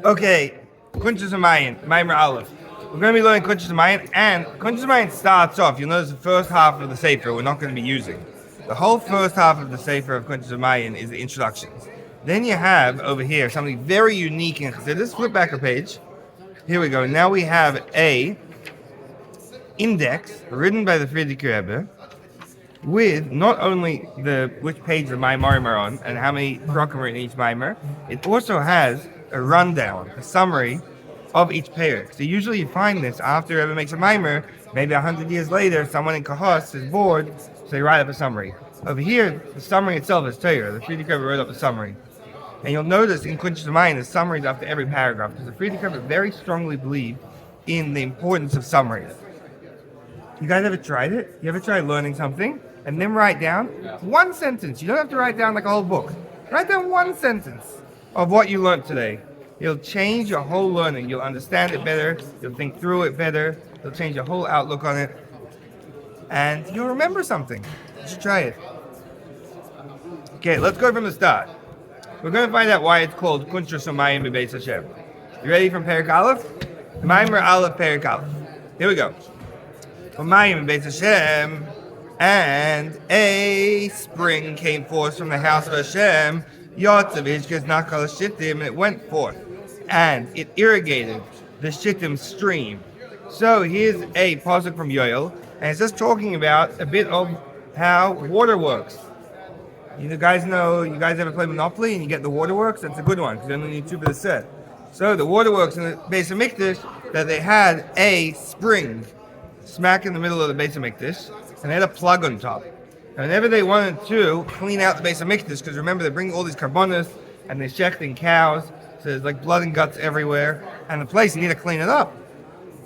Okay, Kuntres Umaayan Maamer Aleph. We're going to be learning Kuntres Umaayan, and Kuntres Umaayan starts off. You'll notice the first half of the Sefer we're not going to be using. The whole first half of the Sefer of Kuntres Umaayan is the introductions. Then you have over here something very unique in Chassidus. Flip back a page. Here we go. Now we have a index written by the Friedrich Rebbe with not only which page the Maamer are on and how many Krokim are in each Maamer, it also has a rundown, a summary of each Perek. So usually you find this after Rebbe makes a Maamer, maybe 100 years later, someone in Kahos is bored, so they write up a summary. Over here, the summary itself is Torah. The Friedrich Rebbe wrote up the summary. And you'll notice in Kuntres Umaayan, the summaries after every paragraph, because the Friedrich Rebbe very strongly believe in the importance of summaries. You guys ever tried it? You ever tried learning something and then write down one sentence? You don't have to write down like a whole book. Write down one sentence of what you learned today. It'll change your whole learning. You'll understand it better. You'll think through it better. It'll change your whole outlook on it. And you'll remember something. You should try it. Okay, let's go from the start. We're going to find out why it's called Kuntres Umaayan Bebeis Hashem. You ready from Perek Aleph? Maamer Aleph Perek Aleph. Here we go. Umaayan Bebeis Hashem, and a spring came forth from the house of Hashem, and it went forth, and it irrigated the Shittim stream. So here's a pasuk from Yoel, and it's just talking about a bit of how water works. You guys ever play Monopoly and you get the waterworks? That's a good one, because you only need two for the set. So the waterworks in the Beis HaMikdash, that they had a spring smack in the middle of the Beis HaMikdash, and they had a plug on top. And whenever they wanted to clean out the Beis HaMikdash, because remember they bring all these karbonos and they're shechting cows, so there's like blood and guts everywhere, and the place, you need to clean it up.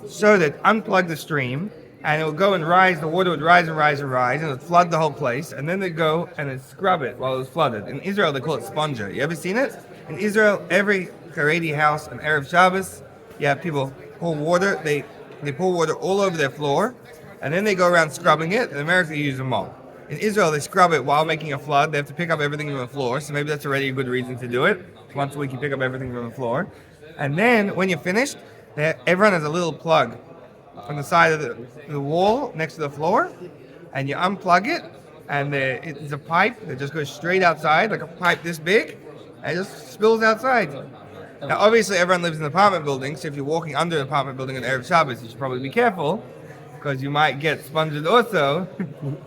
So they unplug the stream, and it would go and rise, the water would rise and rise and rise, and it would flood the whole place, and then they'd go and they'd scrub it while it was flooded. In Israel, they call it sponger. You ever seen it? In Israel, every Haredi house on Erev Shabbos, you have people pour water, they pour water all over their floor, and then they go around scrubbing it. In America, you use a mop. In Israel, they scrub it while making a flood. They have to pick up everything from the floor, so maybe that's already a good reason to do it. Once a week, you pick up everything from the floor. And then, when you're finished, everyone has a little plug on the side of the wall next to the floor, and you unplug it, and it's a pipe that just goes straight outside, like a pipe this big, and it just spills outside. Now, obviously, everyone lives in an apartment building, so if you're walking under an apartment building on Erev Shabbos, you should probably be careful, because you might get sponged also.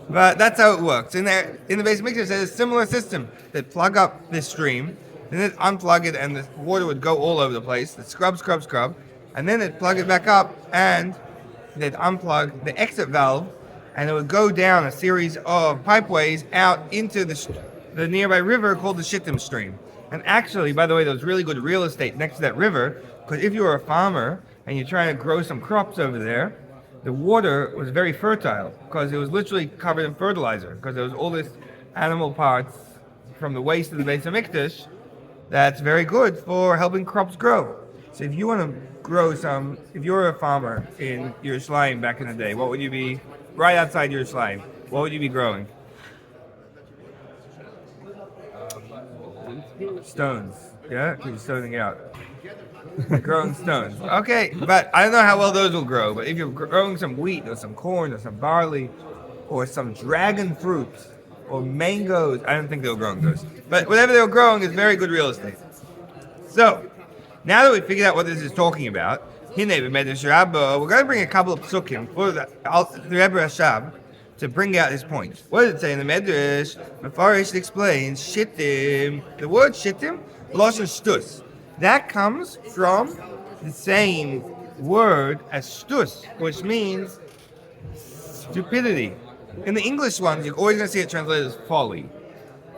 But that's how it works. In the Beis HaMikdash, there's a similar system. They'd plug up this stream, then they'd unplug it, and the water would go all over the place. They'd scrub, and then they'd plug it back up, and they'd unplug the exit valve, and it would go down a series of pipeways out into the nearby river called the Shittim stream. And actually, by the way, there's really good real estate next to that river, because if you were a farmer and you're trying to grow some crops over there, the water was very fertile, because it was literally covered in fertilizer, because there was all this animal parts from the waste of the Beis HaMikdash that's very good for helping crops grow. So if you want to grow if you were a farmer in Yerushalayim back in the day, what would you be, right outside Yerushalayim, what would you be growing? Stones, yeah? Because you're stoning out. Growing stones. Okay, but I don't know how well those will grow, but if you're growing some wheat or some corn or some barley or some dragon fruit or mangoes, I don't think they were growing those. But whatever they were growing is very good real estate. So, now that we figured out what this is talking about, we're going to bring a couple of psukim for the Rebbe Rashab to bring out his point. What does it say in the Medrash? Mefarish explains, Shittim, the word Shittim, Lashon Shtus. That comes from the same word as Shtus, which means stupidity. In the English ones, you're always going to see it translated as folly.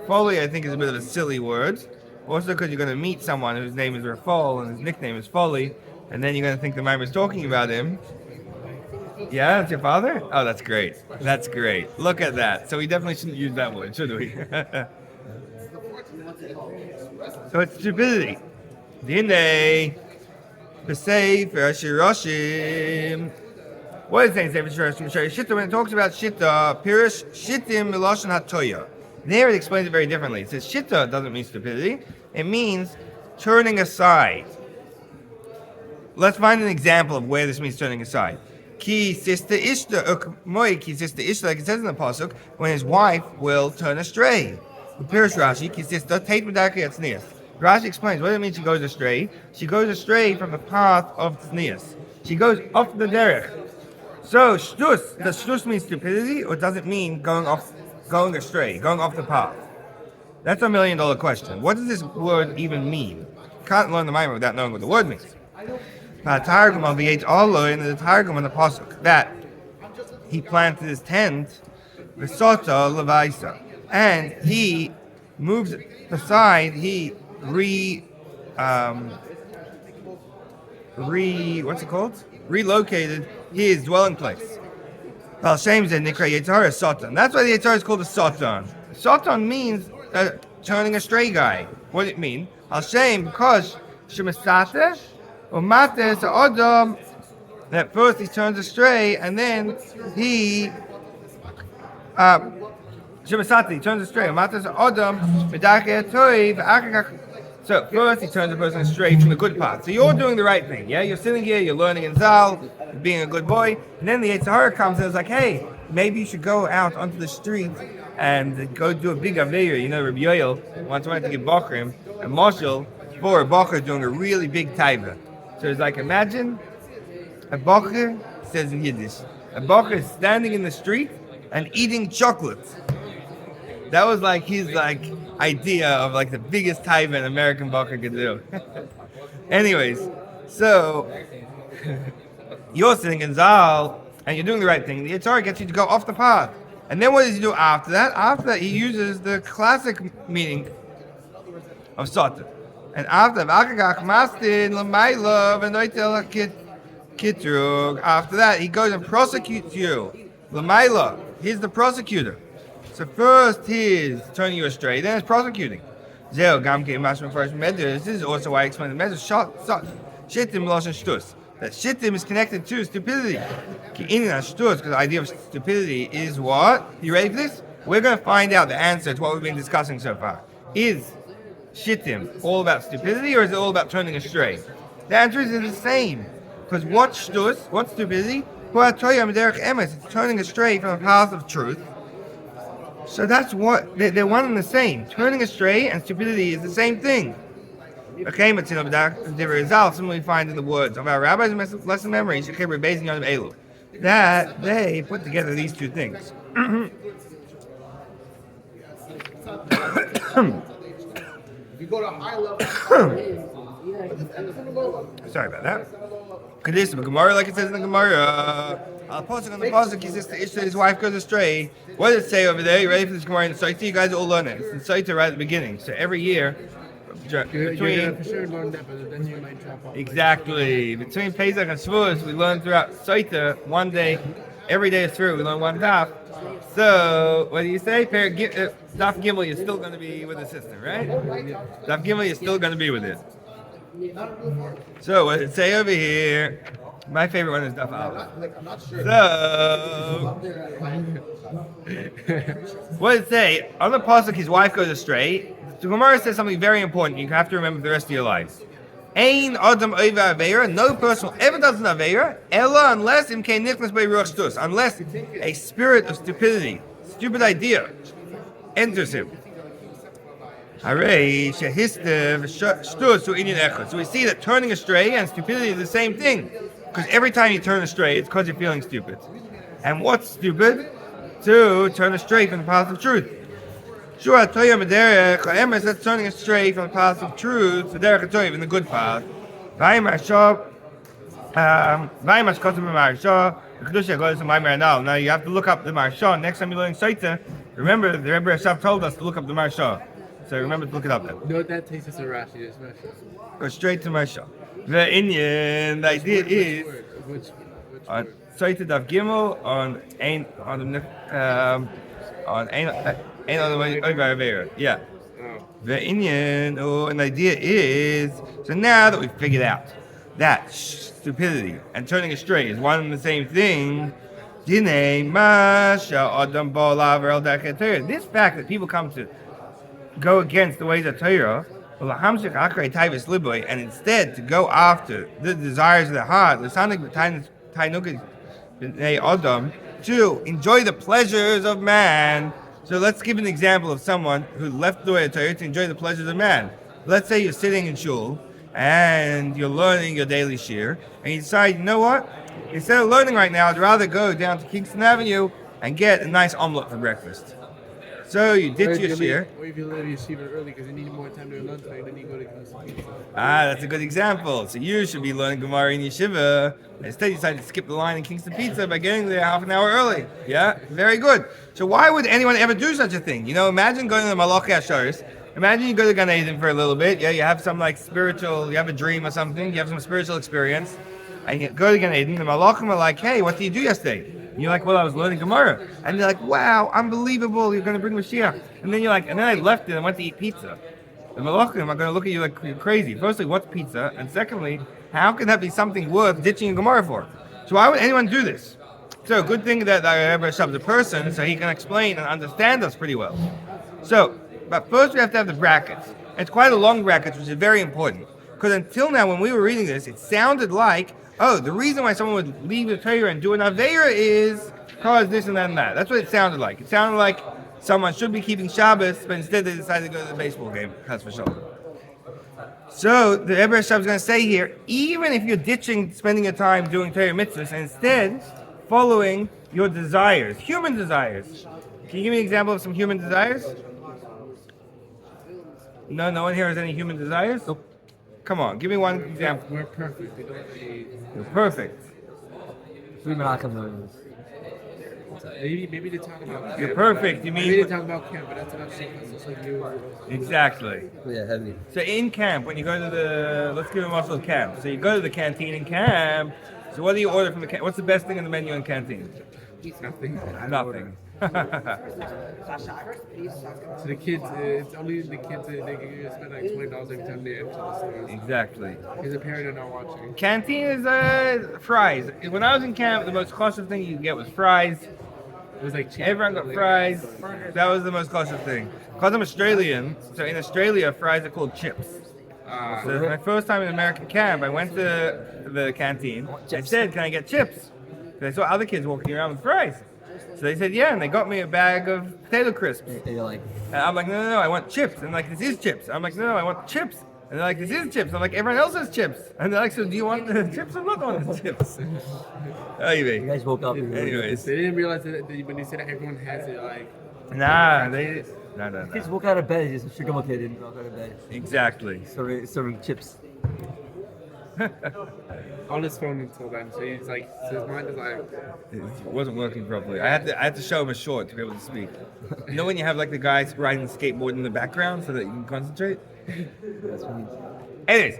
Folly, I think, is a bit of a silly word. Also because you're going to meet someone whose name is Rafal and his nickname is Folly, and then you're going to think the Maamer is talking about him. Yeah, that's your father? Oh, that's great. That's great. Look at that. So we definitely shouldn't use that word, should we? So it's stupidity. Dinei, B'Sefer Shirashim. What is it saying? Sefer Shirashim. Shitta, when it talks about Shitta, Pirish Shittim Miloshan HaToya. There it explains it very differently. It says Shitta doesn't mean stupidity. It means turning aside. let's find an example of where this means turning aside. Ki sister ishta ukmoy ki sister ishta, like it says in the pasuk, when his wife will turn astray. Pirish Rashi ki sister tate medaki atznias. Rashi explains what it means she goes astray. She goes astray from the path of tznias. She goes off the derech. So shtus, does shtus mean stupidity, or does it mean going astray, going off the path? That's $1 million question. What does this word even mean? Can't learn the Maamer without knowing what the word means. The Targum on the Targum on the pasuk that he planted his tent, v'sota levaisa, and he moves aside. He relocated his dwelling place. That's why the Yetzirah is called a Satan. Satan means turning astray guy. What does it mean? Hashem, because Shemasate or Mate is Adam, that first he turns astray and then he Shemasate, he turns astray. Mate is Adam, so first he turns the person astray from the good path. So you're doing the right thing, yeah? You're sitting here, you're learning in Zal, being a good boy, and then the Yetzirah comes and is like, hey, maybe you should go out onto the street and go do a big aveir. You know, Rabbi Lever once wanted to give Bochrim a marshal for a Bocher doing a really big taiva. So it's like, imagine a Bocher, says in Yiddish, a Bocher standing in the street and eating chocolate. That was like his idea of like the biggest taiva an American Bocher could do. Anyways, so you're sitting in Zal and you're doing the right thing. The Yetzirah gets you to go off the path. And then what does he do after that? After that, he uses the classic meaning of Satan. And after that, he goes and prosecutes you. L'mayla, he's the prosecutor. So first he's turning you astray, then it's prosecuting. This is also why I explained the message. Shittim loshen shtus. That shittim is connected to stupidity. Because the idea of stupidity is what? You ready for this? We're going to find out the answer to what we've been discussing so far. Is shittim all about stupidity, or is it all about turning astray? The answer is the same. Because what's stupidity? It's turning astray from the path of truth. So that's what, they're one and the same. Turning astray and stupidity is the same thing. Okay, similarly find in the words of our rabbis and lesson memories, that they put together these two things. If you go to high level, sorry about that. This Gemara, like it says in the Gemara, on the pasuk, he says to Ishta, his wife goes astray. What does it say over there? You ready for this Gemara in Saita? You guys all learn it. It's in Saita right at the beginning. So every year, you're for sure learn that, but then you might drop off. Exactly. Between Pesach and Shavuos, we learn throughout Saita one day. Every day is through. We learn one daf. So, what do you say? Perek daf Gimel, you're still going to be with the system, right? Daf Gimel, you're still going to be with it. So, what does it say over here? My favorite one is daf Aleph. So, what does it say? On the pasuk, his wife goes astray. The Gemara says something very important you have to remember for the rest of your lives. Ein adam oiva aveira, no person ever does an aveira, ella unless imkein nichnas by ruach shtus, unless a spirit of stupidity, stupid idea, enters him. Hooray, shehistev shtus to inyan echad. So we see that turning astray and stupidity is the same thing, because every time you turn astray, it's because you're feeling stupid. And what's stupid? To turn astray from the path of truth. Sure, that's turning astray from the path of truth, the derech HaToyev, in the good path. Now you have to look up the Marsha. Next time you're learning Saita, remember the Rebbe Hashav told us to look up the Marsha. So remember to look it up then. No, that takes us to Rashi. Go straight to Marsha. The idea is on Saita Daf Gimel on Ain't other way over. Yeah. The Indian, an idea is, so now that we've figured out that stupidity and turning astray is one and the same thing, this fact that people come to go against the ways of Torah and instead to go after the desires of the heart, to enjoy the pleasures of man. So let's give an example of someone who left the way of Torah to enjoy the pleasures of man. Let's say you're sitting in shul and you're learning your daily shir, and you decide, you know what? Instead of learning right now, I'd rather go down to Kingston Avenue and get a nice omelet for breakfast. So you ditch your shir. Or if you leave your yeshiva early because you need more time to learn Torah, then you go to Kingston. That's a good example. So you should be learning Gemara in yeshiva. Instead, you decided to skip the line in Kingston Pizza by getting there half an hour early. Yeah, very good. So why would anyone ever do such a thing? You know, imagine going to the Malachi Asharis. Imagine you go to Gan Eden for a little bit. Yeah, you have some like spiritual, you have a dream or something. You have some spiritual experience. And you go to Gan Eden, the Malachim are like, hey, what did you do yesterday? And you're like, well, I was learning Gemara. And they're like, wow, unbelievable, you're going to bring Mashiach. And then you're like, and then I left it and went to eat pizza. The Malachim are going to look at you like you're crazy. Firstly, what's pizza? And secondly, how can that be something worth ditching a Gemara for? So why would anyone do this? So good thing that Rabbi Lever is a person, so he can explain and understand us pretty well. So, but first we have to have the brackets. It's quite a long bracket, which is very important. Because until now, when we were reading this, it sounded like, oh, the reason why someone would leave the Torah and do an Aveira is because this and that and that. That's what it sounded like. It sounded like someone should be keeping Shabbos, but instead they decided to go to the baseball game. That's for sure. So the Rebbe is going to say here, even if you're ditching spending your time doing Torah mitzvahs and instead following your desires, human desires. Can you give me an example of some human desires? No one here has any human desires? Nope. Come on, give me one example. We're perfect. We don't need... You're perfect. Maybe they talk about camp. You're perfect. You mean? Maybe they talk about camp, but that's not just like you. Exactly. Yeah, heavy. So in camp, when you go to the, let's give them also camp. So you go to the canteen in camp. So what do you order from the camp? What's the best thing in the menu in canteen? Nothing. Nothing. So the kids, it's only the kids that they can spend like $20 every time they enter the stores. Exactly. Because the parents are not watching. Canteen is fries. When I was in camp, the most costly thing you could get was fries. It was like cheap. Everyone got fries. That was the most costly thing. Because I'm Australian, so in Australia, fries are called chips. So my first time in American camp, I went to the canteen. I said, can I get chips? Because I saw other kids walking around with fries. So they said, yeah, and they got me a bag of potato crisps. And you're like... And I'm like, no, I want chips. And like, this is chips. I'm like, no, I want chips. And they're like, this is chips. I'm like, everyone else has chips. And they're like, so do you want the chips or not want the chips? Anyway. You guys woke up. Anyways. They didn't realize that when they said that everyone has it, like... Nah, they... No. Kids walk out of bed, just sugar motivated and walk out of bed. Exactly. Serving chips. On his phone until then, so he's like, so his mind is like... It wasn't working properly. I had to show him a short to be able to speak. You know when you have like the guys riding the skateboard in the background so that you can concentrate? That's funny. Anyways.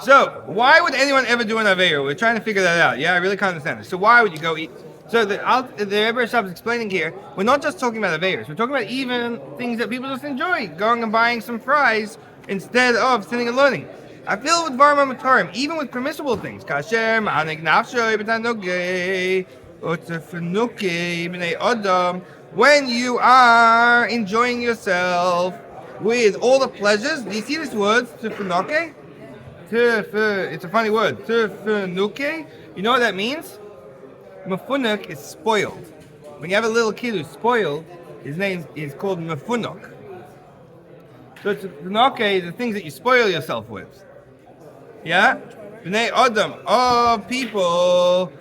So, why would anyone ever do an Aveira? We're trying to figure that out. Yeah, I really can't understand this. So why would you go eat... So the Rebbe Shab is explaining here, we're not just talking about Aveiras. We're talking about even things that people just enjoy. Going and buying some fries instead of sitting and learning. I feel with Varma Matarim, even with permissible things. Kasher, ma'anek nafshoy, b'tanogei, otefenukei, b'nei odom. When you are enjoying yourself with all the pleasures, do you see this word, tefenukei? It's a funny word. Tefenukei. You know what that means? Mefunuk is spoiled. When you have a little kid who's spoiled, his name is called Mefunuk. So tefenukei is the things that you spoil yourself with. Yeah? B'nei Adam, all people,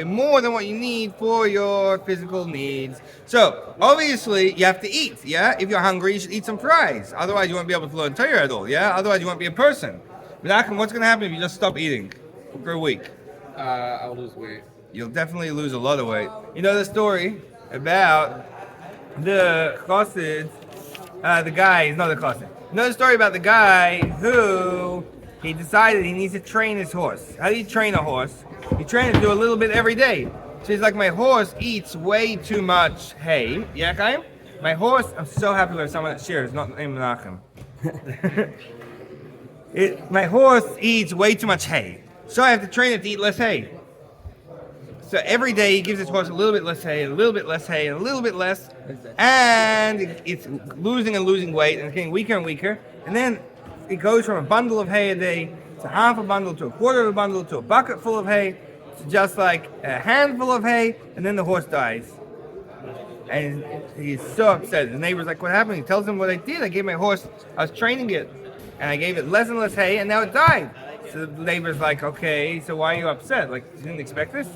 more than what you need for your physical needs. So, obviously, you have to eat, yeah? If you're hungry, you should eat some fries. Otherwise, you won't be able to learn Torah at all, yeah? Otherwise, you won't be a person. But what's going to happen if you just stop eating for a week? I'll lose weight. You'll definitely lose a lot of weight. You know the story about the chassid, the guy, he's not a chassid. You know the story about the guy who he decided he needs to train his horse. How do you train a horse? You train it to do a little bit every day. So he's like, my horse eats way too much hay. Yeah, Chaim? My horse, I'm so happy with someone that shares, not named Menachem. My horse eats way too much hay. So I have to train it to eat less hay. So every day he gives his horse a little bit less hay, a little bit less hay, and a little bit less, and it's losing and losing weight, and it's getting weaker and weaker. And then it goes from a bundle of hay a day to half a bundle to a quarter of a bundle to a bucket full of hay to just like a handful of hay, and then the horse dies. And he's so upset. The neighbor's like, what happened? He tells him what I did. I gave my horse, I was training it, and I gave it less and less hay, and now it died. So the neighbor's like, okay, so why are you upset? Like, you didn't expect this?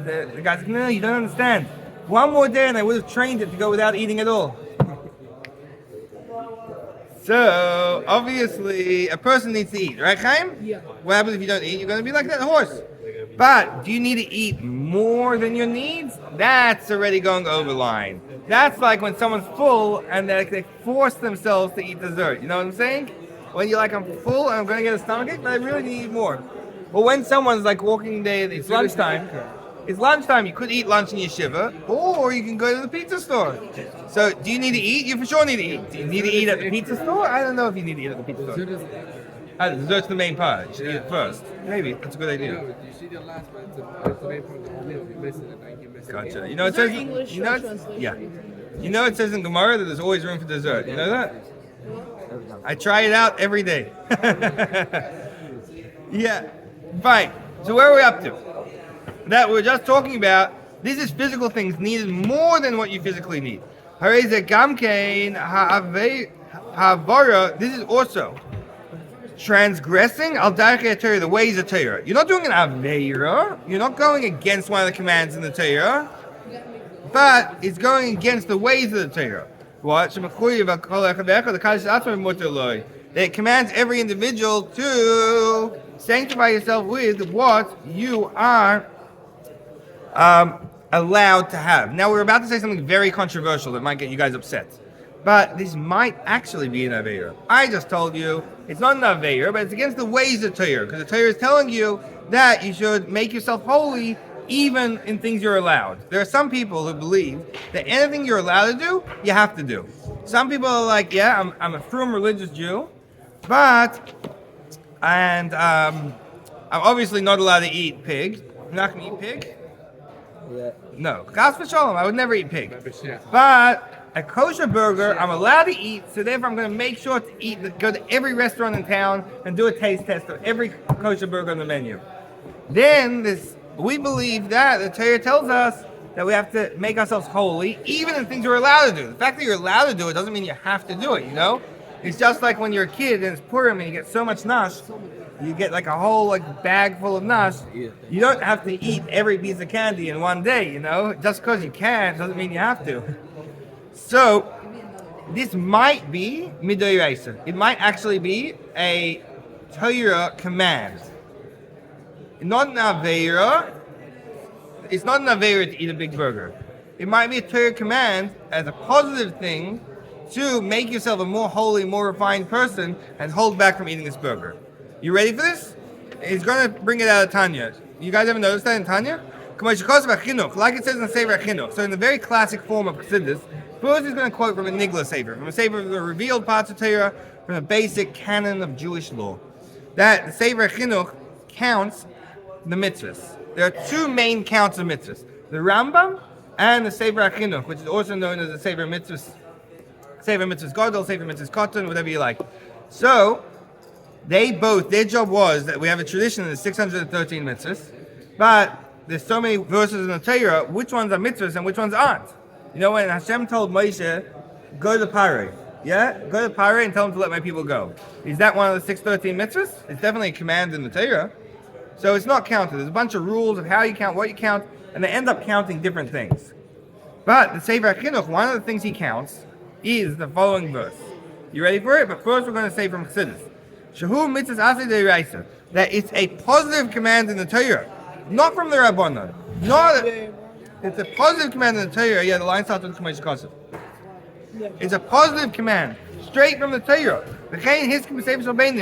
The guy's like, no, you don't understand. One more day and I would have trained it to go without eating at all. So, obviously, a person needs to eat, right, Chaim? Yeah. What happens if you don't eat? You're going to be like that horse. But do you need to eat more than your needs? That's already going over line. That's like when someone's full and they force themselves to eat dessert. You know what I'm saying? When you're like, I'm full and I'm going to get a stomachache, but I really need to eat more. Or when someone's like walking there, it's lunchtime. It's lunchtime. You could eat lunch in yeshiva, or you can go to the pizza store. So, do you need to eat? You for sure need to eat. Do you need to eat at the pizza store? I don't know if you need to eat at the pizza store. Dessert's the main part. You should eat it first. Maybe. That's a good idea. You should eat the last one. It's the main part of the whole meal. You miss it, and you miss it. Gotcha. You know it Is there says. English You know, translation? yeah. You know it says in Gemara that there's always room for dessert. You know that? I try it out every day. Yeah. Fine. So where are we up to? That we're just talking about. This is physical things needed more than what you physically need. This is also transgressing al darkei Torah, the ways of Torah. You're not doing an aveira. You're not going against one of the commands in the Torah, but it's going against the ways of the Torah. What? It commands every individual to sanctify yourself with what you are allowed to have. Now, we're about to say something very controversial that might get you guys upset. But this might actually be an Aveira. I just told you it's not an Aveira, but it's against the ways of Torah. Because the Torah is telling you that you should make yourself holy even in things you're allowed. There are some people who believe that anything you're allowed to do, you have to do. Some people are like, yeah, I'm a frum religious Jew, but I'm obviously not allowed to eat pig. I'm not going to eat pig. Yeah. No, Gas v'shalom, I would never eat pig. But a kosher burger, I'm allowed to eat, so therefore I'm going to make sure to eat, go to every restaurant in town and do a taste test of every kosher burger on the menu. Then we believe that the Torah tells us that we have to make ourselves holy, even in things we're allowed to do. The fact that you're allowed to do it doesn't mean you have to do it, you know? It's just like when you're a kid and it's Purim and you get so much nash, you get like a whole like bag full of nash. You don't have to eat every piece of candy in one day, you know? Just because you can doesn't mean you have to. So, this might be midoraisa. It might actually be a Torah command. Not an aveira. It's not an aveira to eat a big burger. It might be a Torah command as a positive thing to make yourself a more holy, more refined person and hold back from eating this burger. You ready for this? He's going to bring it out of Tanya. You guys ever noticed that in Tanya? Like it says in the Sefer Chinuch. So in the very classic form of Chassidus, first he's going to quote from a Nigla Sefer, from a Sefer of the revealed parts of Torah, from a basic canon of Jewish law. That the Sefer Chinuch counts the mitzvahs. There are two main counts of mitzvahs. The Rambam and the Sefer Chinuch, which is also known as the Sefer Mitzvahs. Sefer Mitzvahs Gadol, Sefer Mitzvahs Katan, whatever you like. So, their job was that we have a tradition of the 613 mitzvahs, but there's so many verses in the Torah, which ones are mitzvahs and which ones aren't. You know, when Hashem told Moshe, go to Perek, yeah? Go to Perek and tell him to let my people go. Is that one of the 613 mitzvahs? It's definitely a command in the Torah. So it's not counted. There's a bunch of rules of how you count, what you count, and they end up counting different things. But the Sefer Chinuch, one of the things he counts is the following verse. You ready for it? But first we're going to say from Chassidus. Shehu mitzvahs aseh de'oraisa. That it's a positive command in the Torah. Not from the Rabbanon. It's a positive command in the Torah. Yeah, the line starts with Chumash Kosev. It's a positive command. Straight from the Torah. And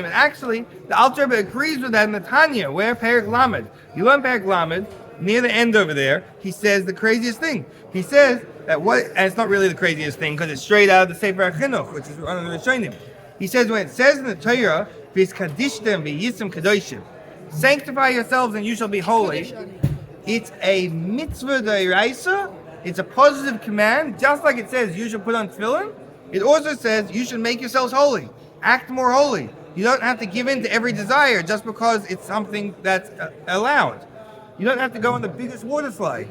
actually, the Alter Rebbe agrees with that in the Tanya, where Perek Lamed. You learn Perek Lamed, near the end over there, he says the craziest thing. He says that and it's not really the craziest thing, because it's straight out of the Sefer Chinuch, which is one of the Rishonim. He says when it says in the Torah, V'yiskadishtem v'yisem kadoshim, sanctify yourselves and you shall be holy. It's a mitzvah d'oraisa. It's a positive command, just like it says you should put on tefillin. It also says you should make yourselves holy, act more holy. You don't have to give in to every desire just because it's something that's allowed. You don't have to go on the biggest water slide.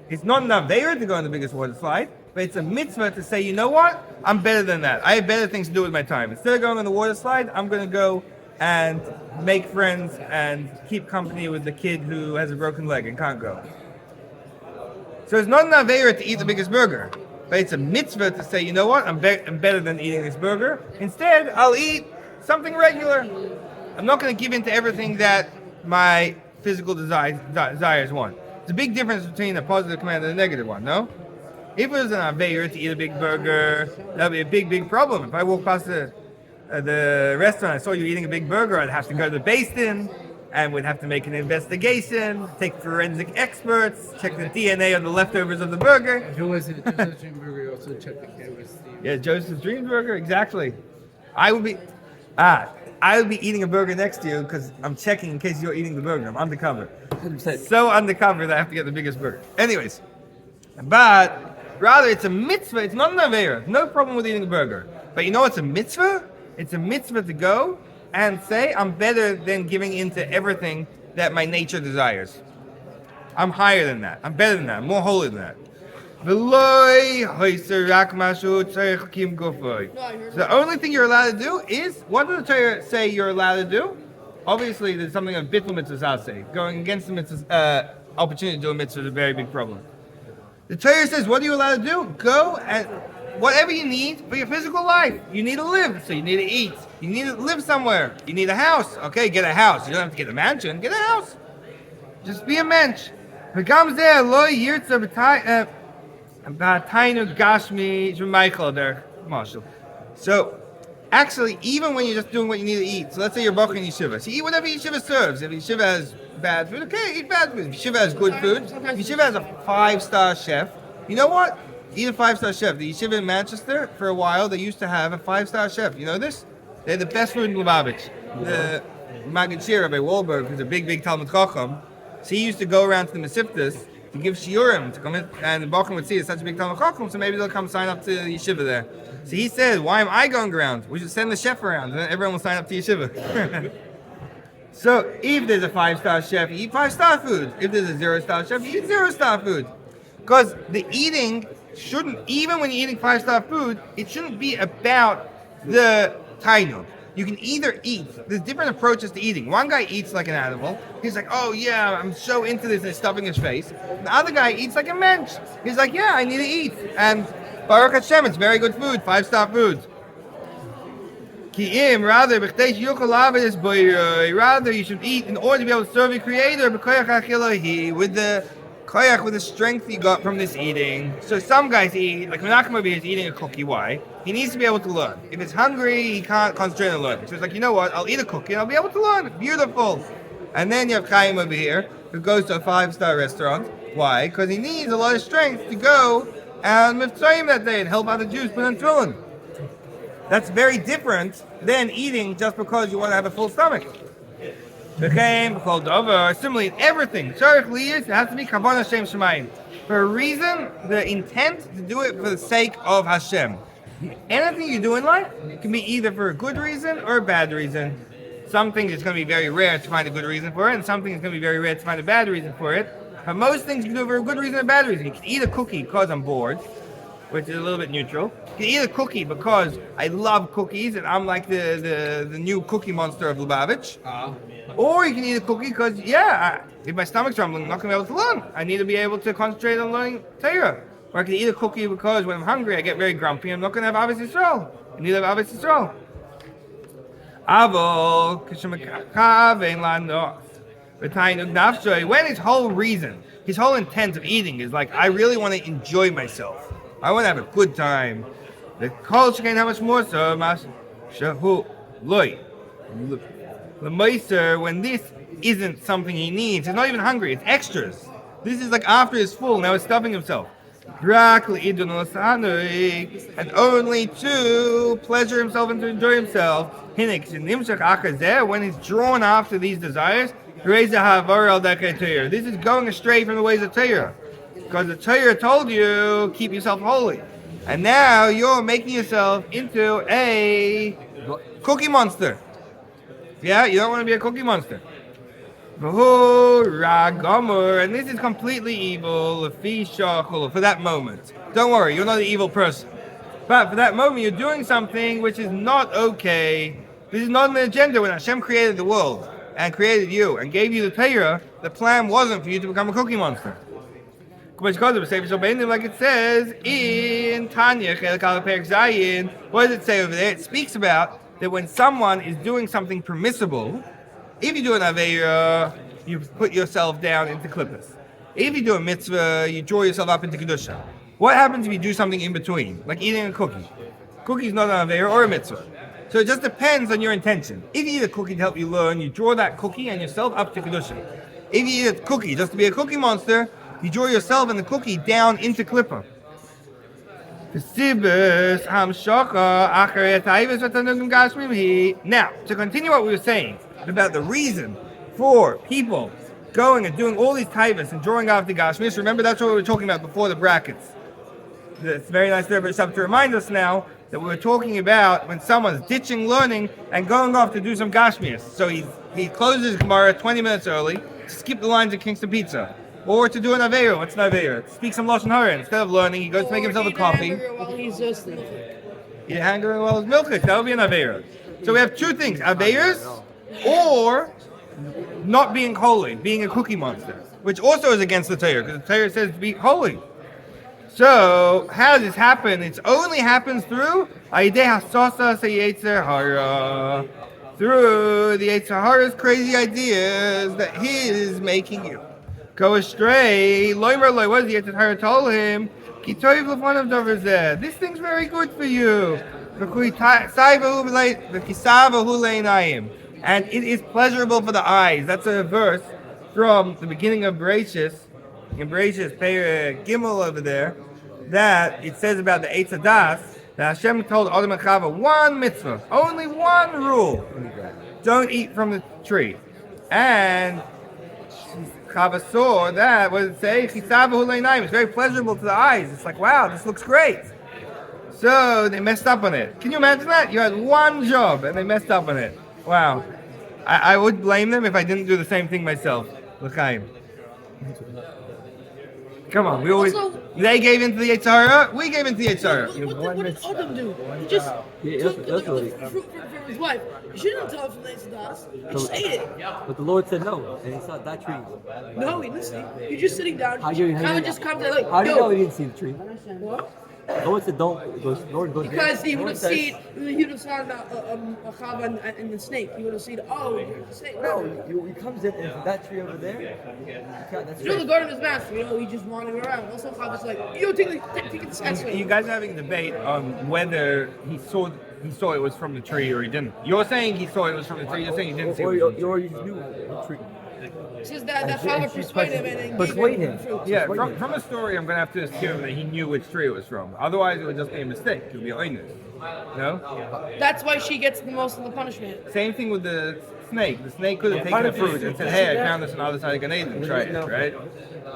It's not an aveira to go on the biggest water slide, but it's a mitzvah to say, you know what? I'm better than that. I have better things to do with my time. Instead of going on the water slide, I'm going to go and make friends and keep company with the kid who has a broken leg and can't go. So it's not an aveira to eat the biggest burger, but it's a mitzvah to say, you know what? I'm better than eating this burger. Instead, I'll eat something regular. I'm not going to give in to everything that my physical desires want. There's a big difference between a positive command and a negative one, no? If it was an aveira to eat a big burger, that would be a big, big problem. If I walk past the restaurant, I saw you eating a big burger, I'd have to go to the basin, and we'd have to make an investigation, take forensic experts, check the DNA on the leftovers of the burger. If it was Joseph's Dream Burger, you also check the canvas. Yeah, Joseph's Dream Burger, exactly. I would be eating a burger next to you because I'm checking in case you're eating the burger. I'm undercover. 100%. So undercover that I have to get the biggest burger. Anyways, but rather it's a mitzvah. It's not an aveira. No problem with eating a burger. But you know what's a mitzvah? It's a mitzvah to go and say, I'm better than giving into everything that my nature desires. I'm higher than that. I'm better than that. I'm more holy than that. So the only thing you're allowed to do is, what does the Torah say you're allowed to do? Obviously, there's something of bittul mitzvahs say. Going against the mitzvahs, opportunity to do a mitzvah is a very big problem. The Torah says, what are you allowed to do? Go and whatever you need for your physical life. You need to live, so you need to eat. You need to live somewhere. You need a house. Okay, get a house. You don't have to get a mansion. Get a house. Just be a mensch. So, actually, even when you're just doing what you need to eat, so let's say you're bachar in yeshiva, so eat whatever yeshiva serves. If yeshiva has bad food, okay, eat bad food. If yeshiva has good food, if yeshiva has a 5-star chef, you know what? Eat a 5-star chef. The yeshiva in Manchester, for a while, they used to have a 5-star chef. You know this? They had the best food in Lubavitch. The Maggid Shir, Rabbi Wahlberg, who's a big, big Talmud Chacham, so he used to go around to the Mesivtas to give shiurim, to come in, and the Bachar would see it's such a big Talmud Chacham, so maybe they'll come sign up to the yeshiva there. So he said, why am I going around? We should send the chef around, and then everyone will sign up to yeshiva. So if there's a 5-star chef, you eat 5-star food. If there's a 0-star chef, you eat 0-star food. Because the eating shouldn't, even when you're eating 5-star food, it shouldn't be about the tainug. You can either eat, there's different approaches to eating. One guy eats like an animal. He's like, oh yeah, I'm so into this, and he's stuffing his face. The other guy eats like a mensch. He's like, yeah, I need to eat. And Baruch Hashem, it's very good food, 5-star food. Rather you should eat in order to be able to serve your Creator with the koyach, with the strength you got from this eating. So some guys eat, like Menachem over here is eating a cookie. Why? He needs to be able to learn. If it's hungry, he can't concentrate on learning. So he's like, you know what? I'll eat a cookie and I'll be able to learn. Beautiful. And then you have Chaim over here who goes to a 5-star restaurant. Why? Because he needs a lot of strength to go and mitzvahim that day and help other Jews put on tefillin. That's very different than eating just because you want to have a full stomach. Similarly, in everything, it has to be kavan Hashem Shemayim. For a reason, the intent to do it for the sake of Hashem. Anything you do in life can be either for a good reason or a bad reason. Some things it's going to be very rare to find a good reason for it, and some things it's going to be very rare to find a bad reason for it. But most things you can do for a good reason and a bad reason. You can eat a cookie because I'm bored, which is a little bit neutral. You can eat a cookie because I love cookies and I'm like the new cookie monster of Lubavitch. Or you can eat a cookie because, if my stomach's rumbling, I'm not going to be able to learn. I need to be able to concentrate on learning Torah. Or I can eat a cookie because when I'm hungry, I get very grumpy. I'm not going to have Avos Yisrael. I need to have Avos Yisrael. When his whole reason, his whole intent of eating is like, I really want to enjoy myself. I want to have a good time. The culture can how much more so. When this isn't something he needs, he's not even hungry, it's extras. This is like after he's full, now he's stuffing himself. And only to pleasure himself and to enjoy himself. When he's drawn after these desires, This is going astray from the ways of Torah. Because the Torah told you, keep yourself holy. And now you're making yourself into a cookie monster. Yeah, you don't want to be a cookie monster. And this is completely evil for that moment. Don't worry, you're not an evil person. But for that moment, you're doing something which is not okay. This is not an agenda. When Hashem created the world and created you and gave you the Torah, the plan wasn't for you to become a cookie monster. Like it says in Tanya, Perek Zayin, what does it say over there? It speaks about that when someone is doing something permissible, if you do an Aveira, you put yourself down into klippas. If you do a mitzvah, you draw yourself up into kedusha. What happens if you do something in between, like eating a cookie? Cookie is not an Aveira or a mitzvah. So it just depends on your intention. If you eat a cookie to help you learn, you draw that cookie and yourself up to kedusha. If you eat a cookie just to be a cookie monster, you draw yourself and the cookie down into klippa. Now, to continue what we were saying about the reason for people going and doing all these taivas and drawing off the gashmis, remember that's what we were talking about before the brackets. It's very nice to remind us now that we were talking about when someone's ditching learning and going off to do some gashmis. So he closes his Gemara 20 minutes early to skip the lines of Kingston Pizza. Or to do an Aveira. What's an Aveira? Speak some Lashon Hara. Instead of learning, he goes to make himself a coffee. While he's just Eat a hamburger while he's milking. That would be an Aveira. So we have two things. Aveiras or not being holy, being a cookie monster. Which also is against the Torah, because the Torah says to be holy. So, how does this happen? It only happens through through the Yetzer Hara's crazy ideas that he is making you go astray. What does the Yetzer Hara told him? This thing's very good for you. And it is pleasurable for the eyes. That's a verse from the beginning of Bereshis, in Bereshis, Perek Gimel over there, that it says about the Eitz Hadas, that Hashem told Adam and Chava one mitzvah, only one rule. Don't eat from the tree. And Chava saw that, what did it say? It's very pleasurable to the eyes. It's like, wow, this looks great. So they messed up on it. Can you imagine that? You had one job and they messed up on it. Wow. I would blame them if I didn't do the same thing myself. L'chaim. Come on, they gave into the Yetzer Hara, we gave into the Yetzer Hara. What did Adam do? He just took the fruit from his wife. You shouldn't tell him from the Hadas. He just ate it. But the Lord said no, and he saw that tree. No, he didn't see. You're just sitting down. How do you know he didn't see the tree? What? The Lord said don't. Lord goes because he would have seen, he would have saw a chava and the snake. He would have seen, oh, the snake. No, he comes in and that tree over there. That's you know the garden is master. You know, he just wandering around. Also, chava's like, yo, take the snacks. You guys are having a debate on whether he saw it was from the tree or he didn't. You're saying he saw it was from the tree. You're saying he didn't see it. Or you knew the tree. Says that chava persuaded him and persuade him. Yeah, from the story, I'm going to have to assume that he knew which tree it was from. Otherwise, it would just be a mistake. It would be oinus. No? That's why she gets the most of the punishment. Same thing with the snake. The snake could have taken the fruit and said, hey, I found this on the other side of Gan Eden. Try it, right?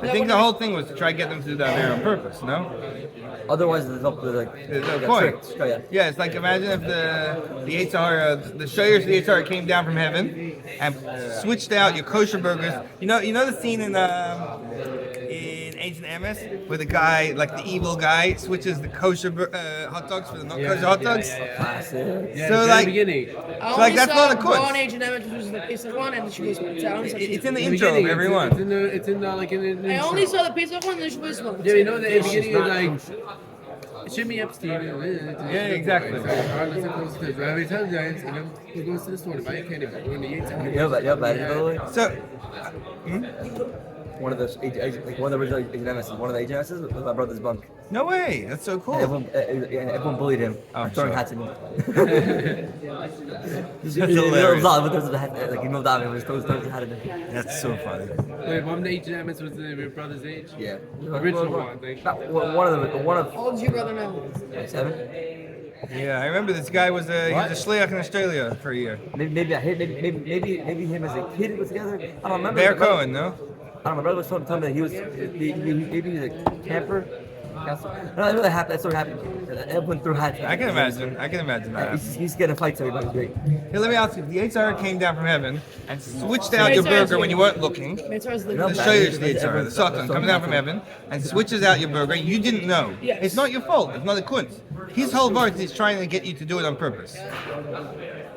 I think the whole thing was to try to get them to do that there on purpose, no? Otherwise, there's no point. Yeah, it's like imagine if the Yetzer Hara, the Shoyers of the Yetzer Hara came down from heaven and switched out your kosher burgers. You know the scene in Ancient Amos where the guy, like the evil guy, switches the kosher hot dogs for the not kosher hot dogs. Yeah, so like, that's not a course. One Ancient Amos was the piece of one, and she was it's in the intro of everyone. It's in the I only saw the piece of one, and the Shabbos one. Yeah, you know the beginning is like. Jimmy Epstein. Yeah, exactly. Rabbi tells Giants, he goes to the store to buy a candy bar. We're in the 8th. So, one of the original agents, one of the agents was my brother's bunk. No way, that's so cool. Everyone bullied him. Throwing hats at him. That's hilarious. He moved out and was throwing his hat at him. That's so funny. Wait, Mom, the age was your brother's age? Yeah. Original one, I think. One of How old is your brother now? 7. Yeah, I remember this guy was he was a shliach in Australia for a year. Maybe him as a kid was together. I don't remember. Bear Cohen, no? I don't know. My brother was telling me that he was maybe he was a camper. No, that really happened. That sort of happened. Everyone threw hats. I can imagine that. He's getting fights. Everybody's great. Hey, let me ask you, if the Yitzhar came down from heaven and switched out your burger when you weren't looking, Mitzvah's the the Shoyish the Yitzhar, the Satan coming down from heaven and switches out your burger, you didn't know. Yes. It's not your fault. It's not a kunz. His whole verse is trying to get you to do it on purpose.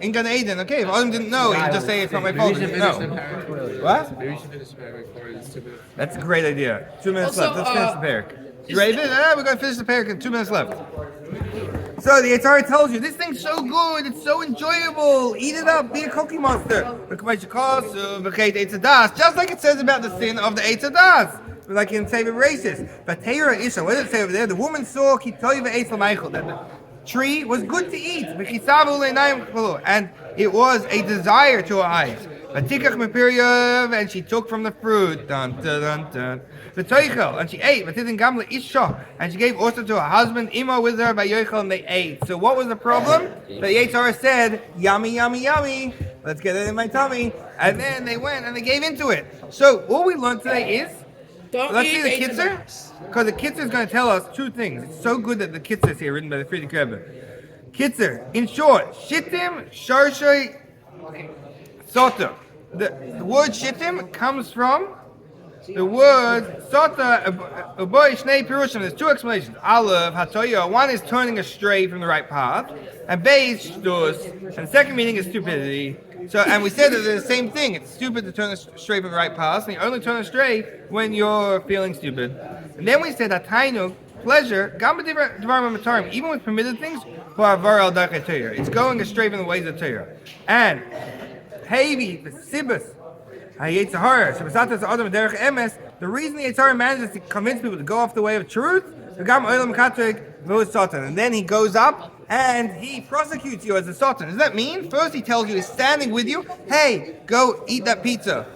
In Gan Eden, okay, if Adam didn't know, he could just say it's not my fault. He didn't know. What? Maybe we should finish the Perek before it's 2 minutes. That's a great idea. 2 minutes Also, left. Let's finish the Perek. You ready? We're going to finish the Perek in 2 minutes left. So the Yitzhar tells you, this thing's so good, it's so enjoyable, eat it up, be a cookie monster. Just like it says about the sin of the Eitz Hadas. Like in Save Racist. But Teira Isha, what does it say over there? The woman saw that the tree was good to eat. And it was a desire to her eyes. And she took from the fruit. Dun, dun, dun, dun. And she ate. And she gave also to her husband, Imo with her by Yoichel, and they ate. So what was the problem? The Yitzhar said, yummy, yummy, yummy. Let's get it in my tummy. And then they went and they gave into it. So all we learned today is, let's see the Kitzer, because the Kitzer is going to tell us 2 things. It's so good that the Kitzer is here, written by the Friedrich Rebbe. Kitzer, in short, Shittim, Sharshay, Sota. The word Shittim comes from the word Sota, Uboy Shnei Pirushim. There's 2 explanations. Aleph, Hatoya, one is turning astray from the right path, and Beis, Shtus, and the second meaning is stupidity. So, and we said that they're the same thing. It's stupid to turn astray from the right path, and you only turn astray when you're feeling stupid. And then we said that Tainu, pleasure, even with permitted things, it's going astray from the ways of Torah. And Hevi, the Sibus, the reason the Yitzhar manages to convince people to go off the way of truth, and then he goes up and he prosecutes you as a Satan. Does that mean? First he tells you, he's standing with you, hey, go eat that pizza.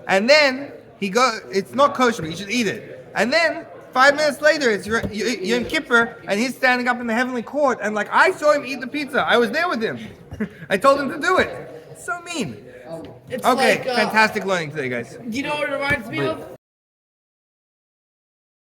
And then it's not kosher, but you should eat it. And then 5 minutes later, it's Yom Kippur, and he's standing up in the heavenly court, and like, I saw him eat the pizza. I was there with him. I told him to do it. It's so mean. It's Okay, like, fantastic learning today, guys. You know what it reminds me of?